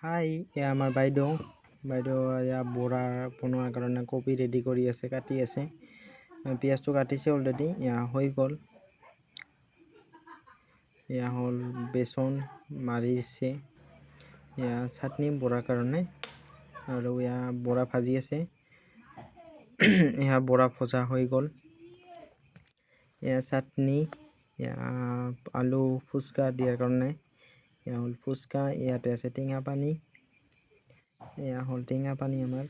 হাই, এয়া আমাৰ বাইদেউ এয়া বৰা বনোৱাৰ কাৰণে কবি ৰেডি কৰি আছে, কাটি আছে। পিঁয়াজটো কাটিছে অলৰেডি, এয়া হৈ গ'ল। এয়া হ'ল বেচন মাৰিছে, এয়া চাটনি বৰাৰ কাৰণে। আৰু এয়া বৰা ভাজি আছে, এয়া বৰা ভজা হৈ গ'ল। এয়া চাটনি, এয়া আলু ফুচকা দিয়াৰ কাৰণে। এয়া হ'ল ফুচকা, ইয়াতে আছে টেঙা পানী। এয়া হ'ল টেঙা পানী আমাৰ।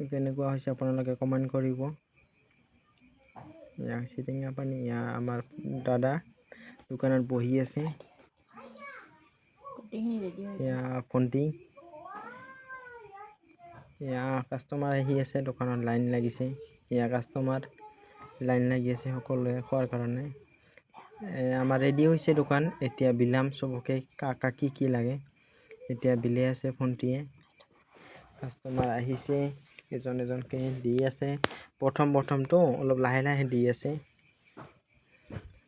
কেনেকুৱা হৈছে আপোনালোকে কমেণ্ট কৰিব। এয়া হৈছে টেঙা পানী। এয়া আমাৰ দাদা দোকানত বহি আছে। এয়া ভণ্টি। এয়া কাষ্টমাৰ আহি আছে, দোকানত লাইন লাগিছে। এয়া কাষ্টমাৰ লাইন লাগি আছে সকলোৱে খোৱাৰ কাৰণে। আমাৰ ৰেডি হৈছে দোকান, এতিয়া বিলাম চবকে কাকা কি লাগে। এতিয়া বিলাই আছে ভণ্টিয়ে। কাষ্টমাৰ আহিছে, এজন এজনকৈ দি আছে। প্ৰথমটো অলপ লাহে লাহে দি আছে,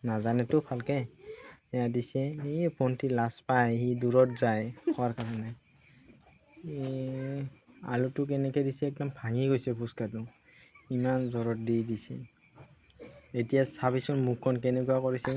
নাজানেতো ভালকে। এয়া দিছে, এই ভণ্টি লাজ পায়, সি দূৰত যায় খোৱাৰ কাৰণে। আলুটো কেনেকৈ দিছে, একদম ভাঙি গৈছে ফুচকাটো, ইমান জোৰত দি দিছে। এতিয়া চাবিচোন মুখখন কেনেকুৱা কৰিছে।